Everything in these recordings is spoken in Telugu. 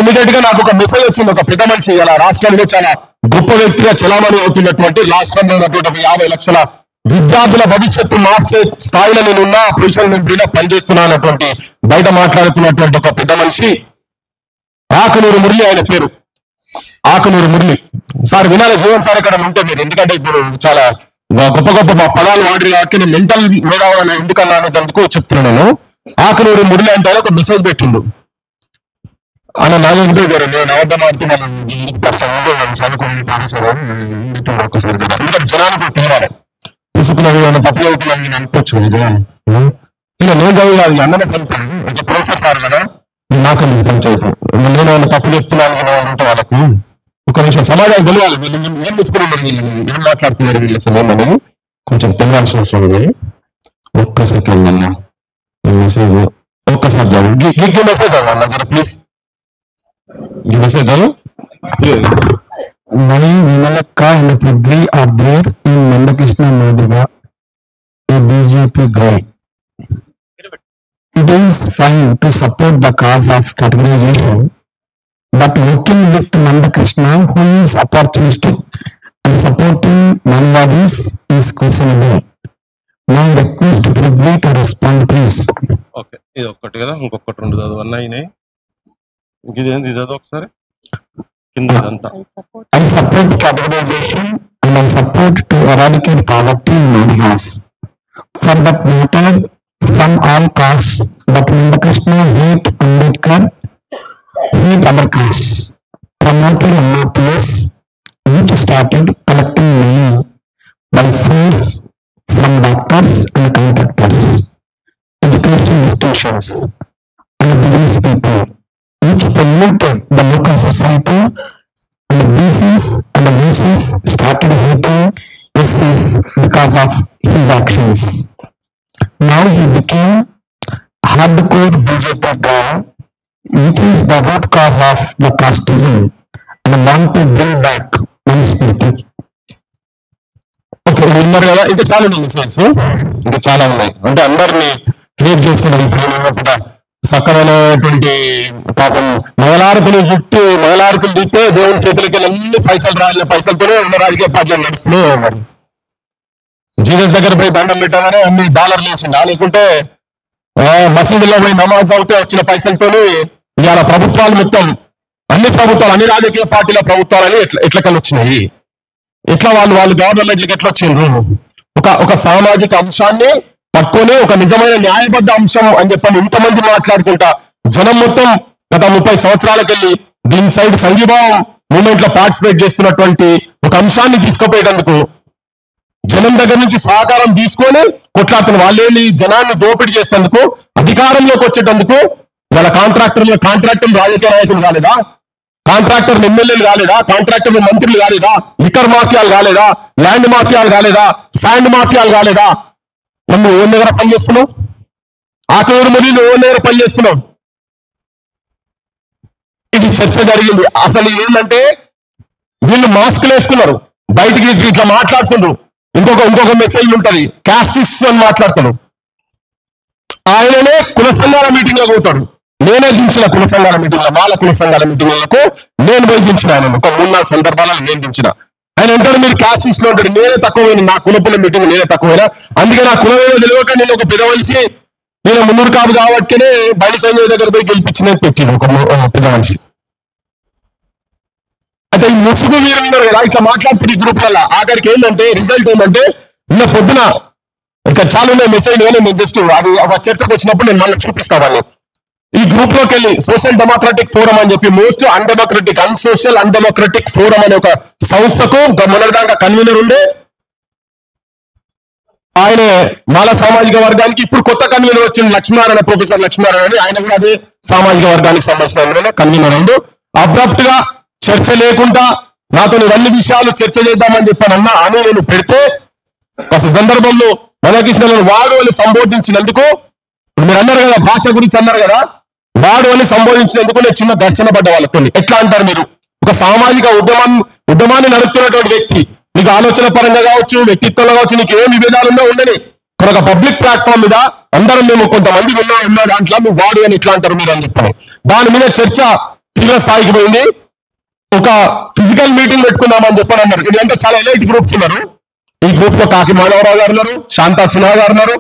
ఇమీడియట్ గా నాకు ఒక మెసేజ్ వచ్చింది. ఒక పెద్ద మనిషి ఇలా రాష్ట్రంలో చాలా గొప్ప వ్యక్తిగా చలామణి అవుతున్నటువంటి, రాష్ట్రంలో ఉన్నటువంటి 50 లక్షల విద్యార్థుల భవిష్యత్తు మార్చే స్థాయిలో నేనున్నా, పొజిషన్ నేను పనిచేస్తున్నా అన్నటువంటి బయట మాట్లాడుతున్నటువంటి ఒక పెద్ద మనిషి ఆకునూరు మురళి, ఆయన పేరు ఆకునూరు మురళి. సార్ వినాలి జీవన్ సార్ ఇక్కడ ఉంటే మీరు, ఎందుకంటే ఇప్పుడు చాలా గొప్ప గొప్ప పదాలు వాడి కాబట్టి నేను మెంటల్ మేధావి ఎందుకన్నా అనేందుకు చెప్తున్నాను నేను. ఆకునూరు మురళి అంటే ఒక మెసేజ్ పెట్టిండు. అన్న నాలుగు గారు నేను అబద్ధం ఆడితే చదువుకుని ప్రొఫెసర్ ఒక్కసారి ఎందుకంటే జనానికి తెలియాలి. తీసుకున్న తప్పు అవుతున్నాను నేను అనుకోవచ్చు జనాన్ని. ఇలా నేను చదివి అన్ననే చదువుతాను, ఒక ప్రొఫెసర్ సార్ కదా నాకు పంచాయతీ నేను ఏమైనా తప్పు చెప్తున్నాను అంటే వాళ్ళకు ఒక నిమిషం సమాజానికి తెలియాలి. వీళ్ళు ఏం తీసుకున్నారు, వీళ్ళు ఏం మాట్లాడుతున్నారు, వీళ్ళు అసలు ఏమని కొంచెం తెలియాల్సిన అవసరం ఉంది. ఒక్క సెకండ్ అన్న మెసేజ్ ఒక్కసారి చదువు ఈ మెసేజ్ అన్న జర ప్లీజ్. ఈ message Why Vinalakka and Prithvi are there in Nandakrishna Madhiga, a BJP guy. It is fine to support the cause of categorization, but working with Nandakrishna, who is opportunistic and supporting Manvadis, is questionable. Now request Prithvi to respond, please. Okay, ఇది ఒక్కటి కదా, ఇంకొకటి రెండు చదువు అన్నాయి. ఇదేంటి చదువు ఒకసారి కింద. I support categorization and I support to eradicate poverty in Madhigas. For that matter, from all castes, but Nandakrishna hate Ambedkar, hate other castes, promoted MRPS, which started collecting money by force from doctors and contractors, education institutions, and business people, which polluted the local society, and the BCs and the BCs started hating SCs because of his actions. Now he became hardcore BJP guy, which is the root cause of the casteism, and want to bring back Manusmriti. Okay విన్నారు కదా, ఇంకా చాలా ఉన్నాయి మెసేజ్, ఇంకా చాలా ఉన్నాయి. అంటే అందరినీ క్రియేట్ చేసుకున్నారు. సకలమైనటువంటి పాపం మంగళారతులు చుట్టి మంగళారతులు చుట్టే దేవుని చేతులకి అన్ని పైసలు రాలిన పైసలతోనే ఉన్న రాజకీయ పార్టీలు నడుస్తూనే ఉన్నారు. జీసస్ దగ్గర పోయి దండం పెట్టగానే అన్ని డాలర్లు వేసింది, లేకుంటే మసీదులో పోయి నమాజ్ అవుతే వచ్చిన పైసలతోనే ఇవాళ ప్రభుత్వాలు మొత్తం అన్ని ప్రభుత్వాలు అన్ని రాజకీయ పార్టీల ప్రభుత్వాలని ఎట్లకల్లా వచ్చినాయి, ఎట్లా వాళ్ళు గవర్నమెంట్లకి ఎట్లా వచ్చిండ్రు. ఒక సామాజిక అంశాన్ని పట్టుకొని ఒక నిజమైన న్యాయబద్ధ అంశం అని చెప్పని ఇంతమంది మాట్లాడుకుంటా జనం మొత్తం గత 30 సంవత్సరాలకెళ్ళి దీని సైడ్ సంఘీభావం మూమెంట్ లో పార్టిసిపేట్ చేస్తున్నటువంటి ఒక అంశాన్ని తీసుకుపోయేటందుకు జనం దగ్గర నుంచి సహకారం తీసుకొని కొట్లాడుతున్న వాళ్ళేమి జనాన్ని దోపిడీ చేసేందుకు అధికారంలోకి వచ్చేటందుకు వాళ్ళ కాంట్రాక్టర్లు రాజకీయ నాయకులు కాలేదా, కాంట్రాక్టర్లు ఎమ్మెల్యేలు కాలేదా, కాంట్రాక్టర్లు మంత్రులు కాలేదా, లిక్కర్ మాఫియాలు కాలేదా, ల్యాండ్ మాఫియాలు కాలేదా, శాండ్ మాఫియాలు కాలేదా? నువ్వు ఓన్ దగ్గర పనిచేస్తున్నావు, ఆకూరు ముడి నువ్వు ఓన్ దగ్గర పనిచేస్తున్నావు. ఇది చర్చ జరిగింది. అసలు ఏంటంటే వీళ్ళు మాస్కులు వేసుకున్నారు, బయటికి ఇట్లా మాట్లాడుతున్నారు. ఇంకొక మెసేజ్ ఉంటది, క్యాస్టిస్ట్ అని మాట్లాడతాడు. ఆయననే కుల సంఘాల మీటింగ్ లో పోతాడు. నేనే దించిన కుల సంఘాల మీటింగ్ లో, మాల కుల సంఘాల మీటింగ్లకు నేను పోయి దించిన. ఆయన ఒక 3-4 సందర్భాలను నేను దించిన. ఆయన అంటాడు మీరు క్యాస్టిస్ట్ లో ఉంటాడు, నేనే తక్కువైనా, నా కులపుల మీటింగ్ నేనే తక్కువైనా, అందుకే నా కులమేదో తెలియక నేను ఒక పెద్ద మనిషి, నేను మున్నూరు కాపు కాబట్టినే బండి సంజయ్ దగ్గర పోయి గెలిపించిందని పెట్టింది ఒక పెద్ద మనిషి. అయితే ఈ ముసుగు మీరు ఉన్నారు కదా ఇట్లా మాట్లాడుతున్న ఈ గ్రూప్ వల్ల ఆఖరికి ఏంటంటే రిజల్ట్ ఏంటంటే నిన్న పొద్దున ఇక చాలా ఉన్నాయి మెసేజ్, నేను జస్ట్ అది చర్చకు వచ్చినప్పుడు నేను మళ్ళీ చూపిస్తాను. ఈ గ్రూప్ లోకి వెళ్ళి సోషల్ డెమోక్రటిక్ ఫోరం అని చెప్పి most undemocratic unsocial undemocratic forum అనే ఒక సంస్థకు మొన్నటిదాకా కన్వీనర్ ఉండే ఆయన మాల సామాజిక వర్గానికి, ఇప్పుడు కొత్త కన్వీనర్ వచ్చింది లక్ష్మీనారాయణ, ప్రొఫెసర్ లక్ష్మీనారాయణ అని, ఆయన కూడా అదే సామాజిక వర్గానికి సంబంధించిన కన్వీనర్ ఉండు. అబ్రప్ట్ గా చర్చ లేకుండా నాతో ఇవన్నీ విషయాలు చర్చ చేద్దామని చెప్పానన్నా అని నేను పెడితే అసలు సందర్భంలో రాధాకృష్ణను వాడు అని సంబోధించినందుకు, మీరు అన్నారు కదా భాష గురించి అన్నారు కదా, వాడు అని సంబోధించినందుకు నేను చిన్న ఘర్షణ పడ్డ వాళ్ళతో. ఎట్లా అంటారు మీరు, ఒక సామాజిక ఉద్యమాన్ని నడుపుతున్నటువంటి వ్యక్తి, నీకు ఆలోచన పరంగా కావచ్చు, వ్యక్తిత్వంలో కావచ్చు, నీకు ఏం విభేదాలు ఉన్నా ఉండని, ఒక పబ్లిక్ ప్లాట్ఫామ్ మీద అందరం మేము కొంతమంది ఉన్న దాంట్లో నువ్వు వాడు అని ఎట్లా అంటారు మీరు అని చెప్పాను. దాని మీద చర్చ తీవ్ర స్థాయికి పోయింది. ఒక ఫిజికల్ మీటింగ్ పెట్టుకుందామని చెప్పని అన్నారు. ఇదంతా చాలా ఎలైట్ గ్రూప్స్ ఉన్నారు. ఈ గ్రూప్ లో కాకి మాధవరావు గారు ఉన్నారు, శాంతా సిన్హా గారు ఉన్నారు,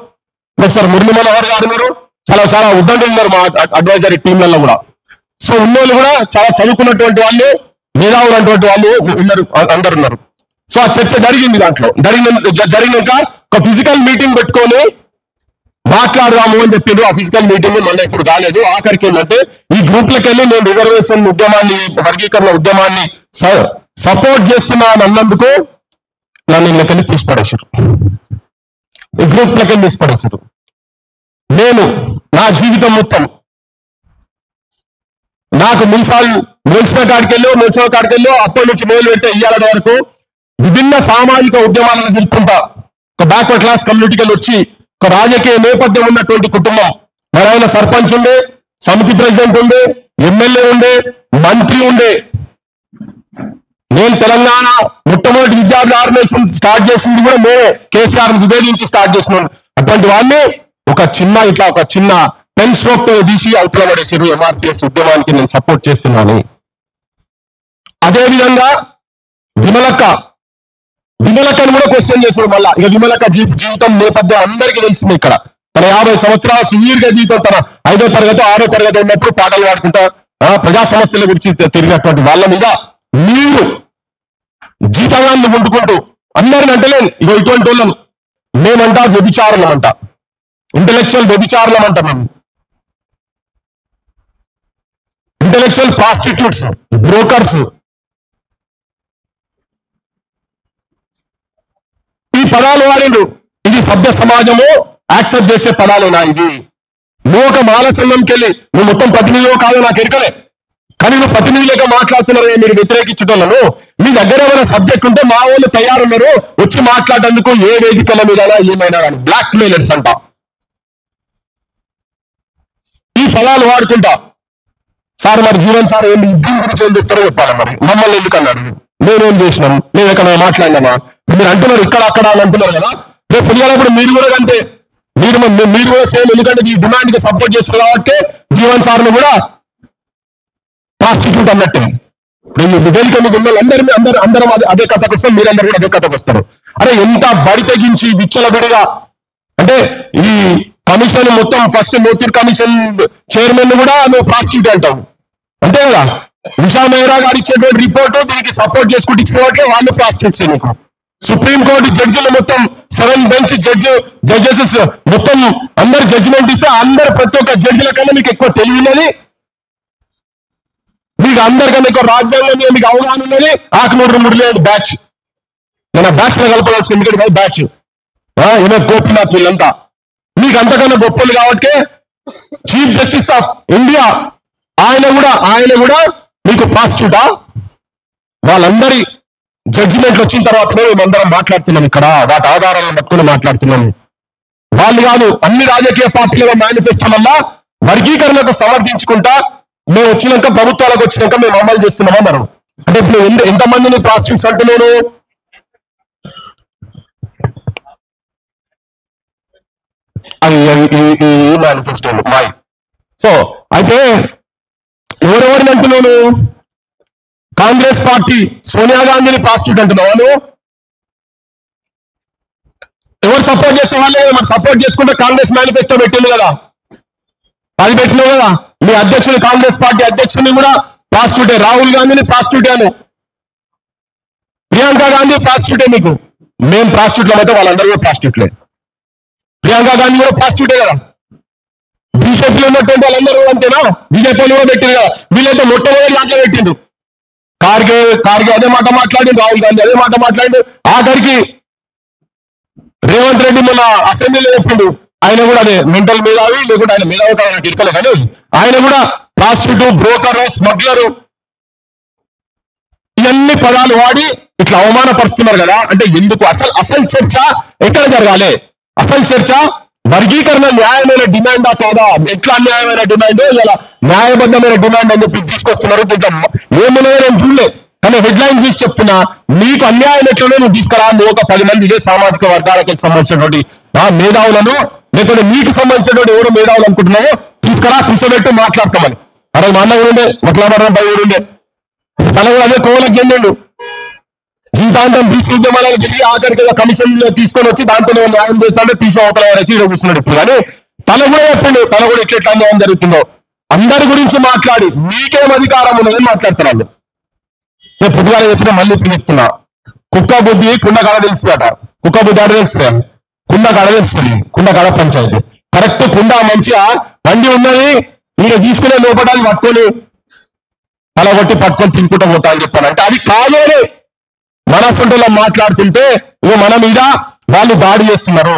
ప్రొఫెసర్ మురళీ మనోహర్ గారు ఉన్నారు, చాలా ఉద్దండులు ఉన్నారు మా అడ్వైజరీ టీంలలో కూడా. సో ఉన్నోళ్ళు కూడా చాలా చదువుకున్నటువంటి వాళ్ళు, మేధావులైనటువంటి వాళ్ళు ఉన్నారు, అందరు ఉన్నారు. సో ఆ చర్చ జరిగింది. దాంట్లో జరిగినాక ఒక ఫిజికల్ మీటింగ్ పెట్టుకొని మాట్లాడదాము అని చెప్పిండ్రు. ఆ ఫిజికల్ మీటింగ్ మళ్ళీ ఇప్పుడు కాలేదు. ఆఖరికి ఏంటంటే ఈ గ్రూప్లకు వెళ్ళి నేను రిజర్వేషన్ ఉద్యమాన్ని, వర్గీకరణ ఉద్యమాన్ని సపోర్ట్ చేస్తున్నాను అన్నందుకు నన్ను ఇళ్ళకెళ్ళి తీసిపడేశారు, ఈ గ్రూప్లకెళ్ళి తీసిపడేశారు. నేను నా జీవితం మొత్తం నాకు మున్సిపల్ కాడికెళ్ళో అప్పటి నుంచి మొదలు పెట్టే ఇయ్యాల వరకు విభిన్న సామాజిక ఉద్యమాలను జరుపుకుంటా ఒక బ్యాక్వర్డ్ క్లాస్ కమ్యూనిటీకి వచ్చి ఒక రాజకీయ నేపథ్యం ఉన్నటువంటి కుటుంబం. మరైనా సర్పంచ్ ఉండే, సమితి ప్రెసిడెంట్ ఉండే, ఎమ్మెల్యే ఉండే, మంత్రి ఉండే. నేను తెలంగాణ మొట్టమొదటి విద్యార్థి ఆర్గనైజేషన్ స్టార్ట్ చేసింది కూడా మేమే, కేసీఆర్ విభేదించి స్టార్ట్ చేసినాం. అటువంటి వాళ్ళని ఒక చిన్న పెన్ స్ట్రోక్ తో తీసి అవతల పడేసారు. ఎంఆర్పిఎస్ ఉద్యమానికి నేను సపోర్ట్ చేస్తున్నాను. అదేవిధంగా విమలక్కను కూడా క్వశ్చన్ చేశాడు మళ్ళా. ఇక విమలక్క జీవితం నేపథ్యం అందరికీ తెలిసింది. ఇక్కడ తన 50 సంవత్సరాల సుదీర్ఘ జీవితం, తన 5వ తరగతి 6వ తరగతి ఉన్నప్పుడు పాటలు పాడుకుంటా ప్రజా సమస్యల గురించి తిరిగినటువంటి వాళ్ళ మీద మీరు జీతగాన్ని వండుకుంటూ అందరిని అంటలేను. ఇగో ఇటువంటి వాళ్ళను మేమంటా వ్యభిచారులం అంట, ఇంటలెక్చువల్ వ్యభిచారులం అంట, మేము ఇంటలెక్చువల్ ప్రాస్టిట్యూట్స్, బ్రోకర్స్. ఈ పదాలు వాడిండు. ఇది సభ్య సమాజము యాక్సెప్ట్ చేసే పదాలేనా ఇది? నువ్వు ఒక మాల సంఘంకి వెళ్ళి నువ్వు మొత్తం ప్రతినిధిలో కాదో నాకు ఎరకలే, కానీ నువ్వు ప్రతినిధులుగా మాట్లాడుతున్నారే మీరు వ్యతిరేకించడంలో. మీ దగ్గర ఏమైనా సబ్జెక్ట్ ఉంటే మా వాళ్ళు తయారున్నారు వచ్చి మాట్లాడేందుకు ఏ వేదికల మీద ఏమైనా కానీ. బ్లాక్ మెయిలర్స్ అంట ఈ పదాలు వాడుకుంటా. సార్ మరి జీవన్ సార్ ఏంటి దీని గురించి ఏం చెప్తారో చెప్పాలి. మరి మమ్మల్ని ఎందుకు అన్నాడు? నేనేం చేసినాం? మేము ఎక్కడ మాట్లాడినామా? మీరు అంటున్నారు ఇక్కడ అక్కడ అని అంటున్నారు కదా. రేపు పిల్లలప్పుడు మీరు కూడా అంటే మీరు కూడా సేమ్, ఎందుకంటే ఈ డిమాండ్ కి సపోర్ట్ చేస్తారు కాబట్టి జీవన్ సార్ని కూడా ప్రాస్టిట్యూట్ అన్నట్టే. ఇప్పుడు వేదిక మీద ఉన్న అందరం అదే కథకు వస్తాం, మీరందరూ కూడా అదే కథకు వస్తారు. అరే ఎంత బడి తెగించి విచ్చలవిడిగా అంటే ఈ కమిషన్ మొత్తం ఫస్ట్ మోతీర్ కమిషన్ చైర్మన్ కూడా నువ్వు ప్రాస్టిట్యూట్ అంటావు అంతే కదా. ఉషా మెహ్రా గారు ఇచ్చేటువంటి రిపోర్టు దీనికి సపోర్ట్ చేసుకుంటూ ఇచ్చినవాకే వాళ్ళు ప్రాస్టిట్యూట్స్. నీకు సుప్రీంకోర్టు జడ్జిలు మొత్తం 7 బెంచ్ జడ్జెస్ మొత్తం అందరు జడ్జిమెంట్ ఇస్తే అందరు ప్రతి ఒక్క జడ్జిల కన్నా మీకు ఎక్కువ తెలివినది, మీకు అందరికన్నా ఎక్కువ రాజ్యాంగం మీద మీకు అవగాహన ఉన్నది. ఆకునూరు మురళి బ్యాచ్, నేను బ్యాచ్ లో కలపడానికి ఎందుకంటే బ్యాచ్ ఎంఎఫ్ గోపీనాథ్ వీళ్ళంతా మీకు అంతకన్నా గొప్పలు కాబట్టి చీఫ్ జస్టిస్ ఆఫ్ ఇండియా ఆయన కూడా మీకు ప్రాస్టిట్యూటా? వాళ్ళందరి జడ్జిమెంట్లు వచ్చిన తర్వాతనే మేమందరం మాట్లాడుతున్నాం ఇక్కడ, వాటి ఆధారాలను పట్టుకుని మాట్లాడుతున్నాము. వాళ్ళు కాదు, అన్ని రాజకీయ పార్టీల మేనిఫెస్టో వల్ల వర్గీకరణకు సమర్థించుకుంటా మేము వచ్చినాక, ప్రభుత్వాలకు వచ్చినాక మేము అమలు చేస్తున్నాం అన్నారు. అంటే ఇప్పుడు ఎంతమందిని ప్రాస్టిట్యూట్స్ అంటున్నాను? ఈ మేనిఫెస్టోలు మాయి. సో అయితే ఎవరెవరిని అంటున్నాను? కాంగ్రెస్ పార్టీ సోనియా గాంధీని ప్రాస్టిట్యూట్ అంటున్నావు. ఎవరు సపోర్ట్ చేసే వాళ్ళే మరి సపోర్ట్ చేసుకుంటే కాంగ్రెస్ మేనిఫెస్టో పెట్టింది కదా, అది పెట్టినావు కదా. మీ అధ్యక్షుడు కాంగ్రెస్ పార్టీ అధ్యక్షుడిని కూడా ప్రాస్టిట్యూటే, రాహుల్ గాంధీని ప్రాస్టిట్యూటే అను, ప్రియాంక గాంధీ ప్రాస్టిట్యూటే. మీకు మేము ప్రాస్టిట్యూట్లం అయితే వాళ్ళందరూ కూడా ప్రాస్టిట్యూట్లే. ప్రియాంక గాంధీ కూడా ప్రాస్టిట్యూటే కదా. బీజేపీలో ఉన్నటువంటి వాళ్ళందరూ అంతేనా? బీజేపీలో కూడా పెట్టింది కదా. వీళ్ళైతే మొట్టమొదటి దాంట్లో పెట్టిండు. కార్గే అదే మాట మాట్లాడిండు, రాహుల్ గాంధీ అదే మాట మాట్లాడిండు. ఆఖరికి రేవంత్ రెడ్డి మొన్న అసెంబ్లీలో చెప్పిండు, ఆయన కూడా అదే మెంటల్ మేధావి, లేకుంటే ఆయన మేధావి కాదు నాకు ఇరకలే, కానీ ఆయన కూడా ప్రాస్టిట్యూట్, బ్రోకర్, స్మగ్లరు ఇవన్నీ పదాలు వాడి ఇట్లా అవమానపరుస్తున్నారు కదా. అంటే ఎందుకు? అసలు చర్చ ఎక్కడ జరగాలి? అసలు చర్చ వర్గీకరణ న్యాయమైన డిమాండా కాదా? ఎట్లా అన్యాయమైన డిమాండ్, ఇలా న్యాయబద్ధమైన డిమాండ్ అని చెప్పి తీసుకొస్తున్నారు. దీంట్లో ఏమన్నా నేను చూడలే, కానీ హెడ్ లైన్ చూసి చెప్తున్నా. నీకు అన్యాయం ఎట్లనో నువ్వు తీసుకురా. నువ్వు ఒక 10 మంది ఇదే సామాజిక వర్గాలకు సంబంధించినటువంటి మేధావులను, లేకపోతే నీకు సంబంధించినటువంటి ఎవరో మేధావులు అనుకుంటున్నావో తీసుకురా, కూర్చోబెట్టి మాట్లాడతామని. అరే మా అన్న కూడా ఉండే మొట్లాడడం పై కూడా ఉండే తన కూడా అదే కోవలకు చెందిండు జీవితాంతం తీసుకుందామని తిరిగి ఆఖరికి కమిషన్ తీసుకొని వచ్చి దాంతో న్యాయం చేస్తాంటే తీసి అవతల వచ్చి ఇక్కడ కూర్చున్నాడు ఇప్పుడు. కానీ తన కూడా చెప్పిండు తన కూడా ఎట్లా అన్యాయం జరుగుతుందో అందరి గురించి మాట్లాడి మీకేం అధికారం ఉన్నదని మాట్లాడుతున్నాను. నేను పొద్దుగా చెప్పిన మళ్ళీ ఇప్పుడు చెప్తున్నా, కుక్క బుద్ధి కుండ కాడ తెలుస్తుందట. కుక్క బుద్ధి ఆడ తెలుస్తుంది, కుండ కాడ తెలుస్తుంది, కుండ కాడ పంచాయతీ కరెక్ట్. కుండ మంచిగా బండి ఉన్నది ఈయన తీసుకునే లోపల అది పట్టుకొని అలా కొట్టి పట్టుకొని తినుకుంటూ పోతా అని చెప్పాను. అంటే అది కాదు అని మనసంటలో మాట్లాడుతుంటే మన మీద వాళ్ళు దాడి చేస్తున్నారు.